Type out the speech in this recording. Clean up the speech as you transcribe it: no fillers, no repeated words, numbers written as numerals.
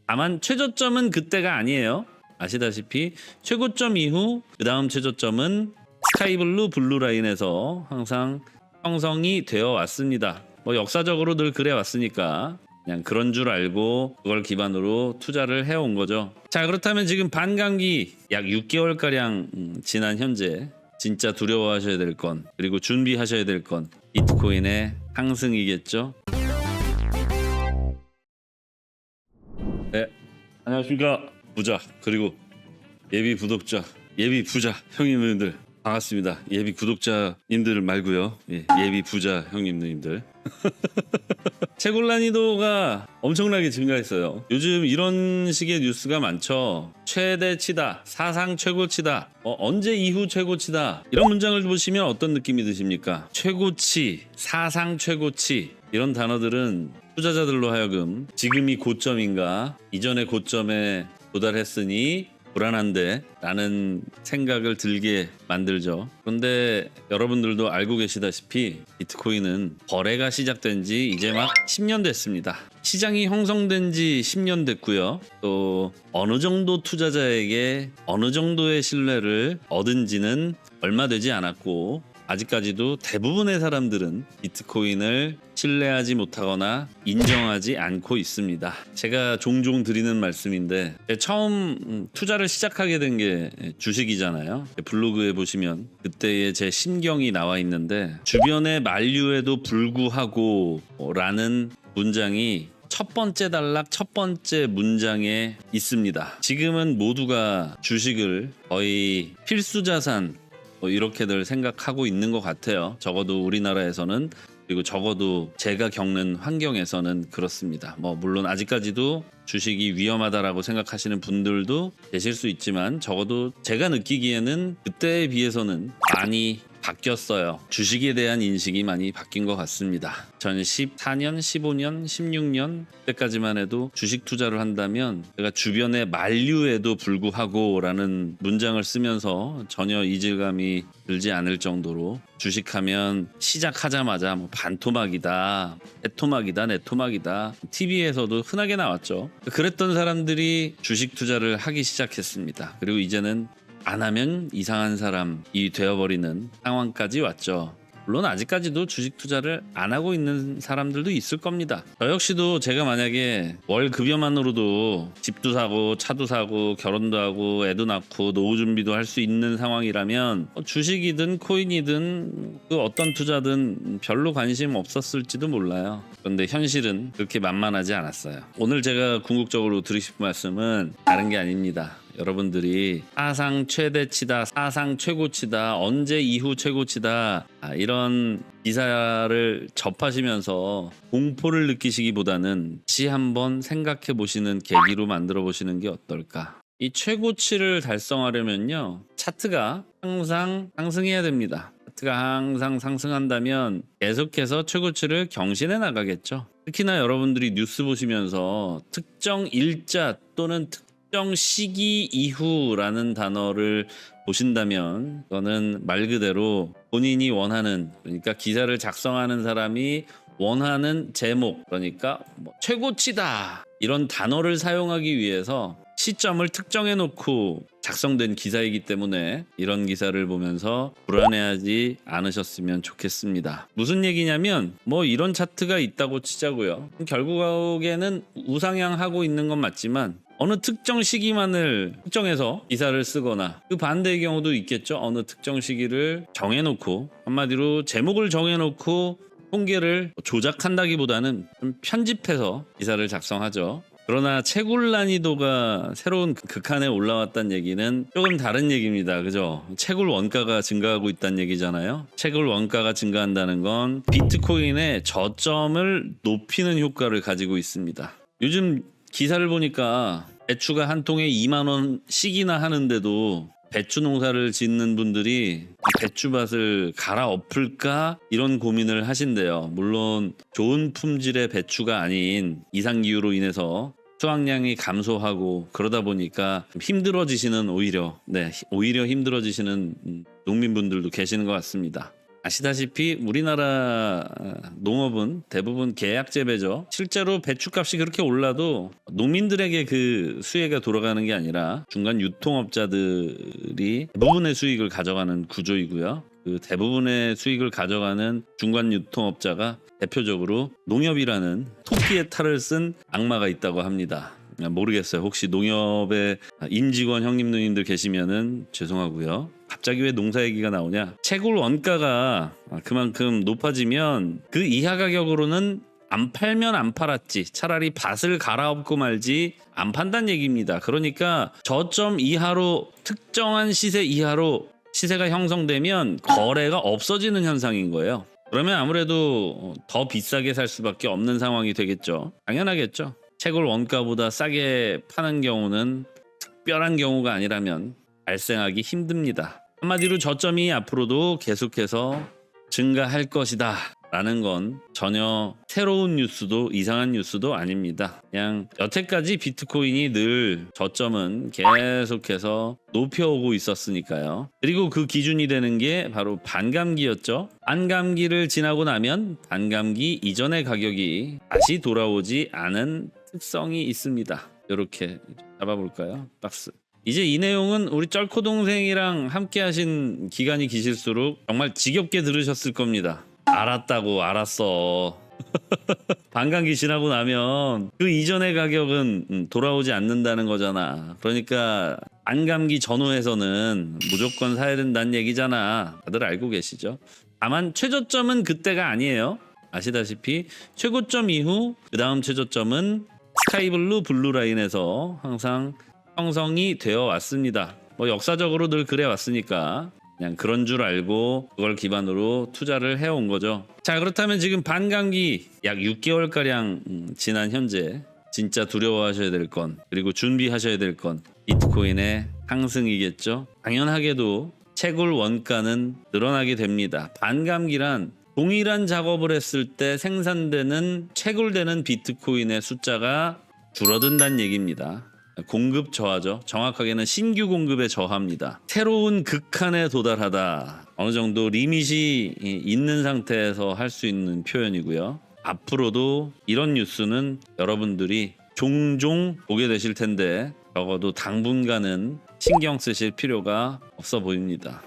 다만 최저점은 그때가 아니에요. 아시다시피 최고점 이후 그 다음 최저점은 스카이블루 블루라인에서 항상 형성이 되어 왔습니다. 뭐 역사적으로 늘 그래 왔으니까 그냥 그런 줄 알고 그걸 기반으로 투자를 해온 거죠. 자, 그렇다면 지금 반감기 약 6개월가량 지난 현재 진짜 두려워하셔야 될 건, 그리고 준비하셔야 될 건 비트코인의 상승이겠죠. 네, 안녕하십니까. 부자 그리고 예비 구독자, 예비 부자 형님들 반갑습니다. 예비 구독자님들 말고요. 예비 부자 형님들. 채굴 난이도가 엄청나게 증가했어요. 요즘 이런 식의 뉴스가 많죠. 최대치다, 사상 최고치다, 언제 이후 최고치다, 이런 문장을 보시면 어떤 느낌이 드십니까? 최고치, 사상 최고치, 이런 단어들은 투자자들로 하여금 지금이 고점인가, 이전의 고점에 도달했으니 불안한데 라는 생각을 들게 만들죠. 그런데 여러분들도 알고 계시다시피 비트코인은 거래가 시작된 지 이제 막 10년 됐습니다. 시장이 형성된 지 10년 됐고요. 또 어느 정도 투자자에게 어느 정도의 신뢰를 얻은지는 얼마 되지 않았고, 아직까지도 대부분의 사람들은 비트코인을 신뢰하지 못하거나 인정하지 않고 있습니다. 제가 종종 드리는 말씀인데, 처음 투자를 시작하게 된 게 주식이잖아요. 블로그에 보시면 그때의 제 심경이 나와 있는데, 주변의 만류에도 불구하고 라는 문장이 첫 번째 단락, 첫 번째 문장에 있습니다. 지금은 모두가 주식을 거의 필수 자산 이렇게들 생각하고 있는 것 같아요. 적어도 우리나라에서는, 그리고 적어도 제가 겪는 환경에서는 그렇습니다. 물론 아직까지도 주식이 위험하다라고 생각하시는 분들도 계실 수 있지만, 적어도 제가 느끼기에는 그때에 비해서는 많이 바뀌었어요. 주식에 대한 인식이 많이 바뀐 것 같습니다. 전 14년, 15년, 16년 때까지만 해도 주식 투자를 한다면 제가 주변의 만류에도 불구하고 라는 문장을 쓰면서 전혀 이질감이 들지 않을 정도로, 주식하면 시작하자마자 반토막이다, 해토막이다, 내토막이다, TV에서도 흔하게 나왔죠. 그랬던 사람들이 주식 투자를 하기 시작했습니다. 그리고 이제는 안 하면 이상한 사람이 되어버리는 상황까지 왔죠. 물론 아직까지도 주식 투자를 안 하고 있는 사람들도 있을 겁니다. 저 역시도 제가 만약에 월 급여만으로도 집도 사고 차도 사고 결혼도 하고 애도 낳고 노후 준비도 할 수 있는 상황이라면 주식이든 코인이든 그 어떤 투자든 별로 관심 없었을지도 몰라요. 그런데 현실은 그렇게 만만하지 않았어요. 오늘 제가 궁극적으로 드리고 싶은 말씀은 다른 게 아닙니다. 여러분들이 사상 최대치다, 사상 최고치다, 언제 이후 최고치다, 이런 기사를 접하시면서 공포를 느끼시기보다는 다시 한번 생각해 보시는 계기로 만들어 보시는 게 어떨까. 이 최고치를 달성하려면요, 차트가 항상 상승해야 됩니다. 차트가 항상 상승한다면 계속해서 최고치를 경신해 나가겠죠. 특히나 여러분들이 뉴스 보시면서 특정 일자 또는 특정 시기 이후라는 단어를 보신다면, 그거는 말 그대로 본인이 원하는, 그러니까 기사를 작성하는 사람이 원하는 제목, 그러니까 최고치다 이런 단어를 사용하기 위해서 시점을 특정해 놓고 작성된 기사이기 때문에 이런 기사를 보면서 불안해하지 않으셨으면 좋겠습니다. 무슨 얘기냐면, 이런 차트가 있다고 치자고요. 결국에는 우상향하고 있는 건 맞지만 어느 특정 시기만을 특정해서 기사를 쓰거나, 그 반대의 경우도 있겠죠. 어느 특정 시기를 정해놓고, 한마디로 제목을 정해놓고 통계를 조작한다기보다는 좀 편집해서 기사를 작성하죠. 그러나 채굴 난이도가 새로운 극한에 올라왔다는 얘기는 조금 다른 얘기입니다. 그죠? 채굴 원가가 증가하고 있다는 얘기잖아요. 채굴 원가가 증가한다는 건 비트코인의 저점을 높이는 효과를 가지고 있습니다. 요즘 기사를 보니까 배추가 한 통에 2만 원씩이나 하는데도 배추 농사를 짓는 분들이 배추밭을 갈아엎을까 이런 고민을 하신대요. 물론 좋은 품질의 배추가 아닌 이상기후로 인해서 수확량이 감소하고 그러다 보니까 힘들어지시는, 오히려 힘들어지시는 농민분들도 계시는 것 같습니다. 아시다시피 우리나라 농업은 대부분 계약 재배죠. 실제로 배추값이 그렇게 올라도 농민들에게 그 수혜가 돌아가는 게 아니라 중간 유통업자들이 대부분의 수익을 가져가는 구조이고요. 그 대부분의 수익을 가져가는 중간 유통업자가 대표적으로 농협이라는 토끼의 탈을 쓴 악마가 있다고 합니다. 모르겠어요. 혹시 농협의 임직원 형님 누님들 계시면은 죄송하고요. 갑자기 왜 농사 얘기가 나오냐? 채굴 원가가 그만큼 높아지면 그 이하 가격으로는 안 팔면 안 팔았지, 차라리 밭을 갈아엎고 말지 안 판단 얘기입니다. 그러니까 저점 이하로, 특정한 시세 이하로 시세가 형성되면 거래가 없어지는 현상인 거예요. 그러면 아무래도 더 비싸게 살 수밖에 없는 상황이 되겠죠. 당연하겠죠. 채굴 원가보다 싸게 파는 경우는 특별한 경우가 아니라면 발생하기 힘듭니다. 한마디로 저점이 앞으로도 계속해서 증가할 것이다 라는 건 전혀 새로운 뉴스도 이상한 뉴스도 아닙니다. 그냥 여태까지 비트코인이 늘 저점은 계속해서 높여오고 있었으니까요. 그리고 그 기준이 되는 게 바로 반감기였죠. 반감기를 지나고 나면 반감기 이전의 가격이 다시 돌아오지 않은 특성이 있습니다. 이렇게 잡아볼까요? 박스. 이제 이 내용은 우리 쩔코 동생이랑 함께 하신 기간이 기실수록 정말 지겹게 들으셨을 겁니다. 알았다고, 알았어. 반감기 지나고 나면 그 이전의 가격은 돌아오지 않는다는 거잖아. 그러니까 반감기 전후에서는 무조건 사야 된다는 얘기잖아. 다들 알고 계시죠? 다만 최저점은 그때가 아니에요. 아시다시피 최고점 이후 그 다음 최저점은 스카이블루 블루라인에서 항상 형성이 되어 왔습니다. 뭐 역사적으로 늘 그래 왔으니까 그냥 그런 줄 알고 그걸 기반으로 투자를 해온 거죠. 자, 그렇다면 지금 반감기 약 6개월가량 지난 현재 진짜 두려워하셔야 될 건, 그리고 준비하셔야 될 건 비트코인의 상승이겠죠. 당연하게도 채굴 원가는 늘어나게 됩니다. 반감기란 동일한 작업을 했을 때 생산되는 채굴되는 비트코인의 숫자가 줄어든다는 얘기입니다. 공급 저하죠. 정확하게는 신규 공급의 저하입니다. 새로운 극한에 도달하다. 어느 정도 리밋이 있는 상태에서 할 수 있는 표현이고요. 앞으로도 이런 뉴스는 여러분들이 종종 보게 되실 텐데 적어도 당분간은 신경 쓰실 필요가 없어 보입니다.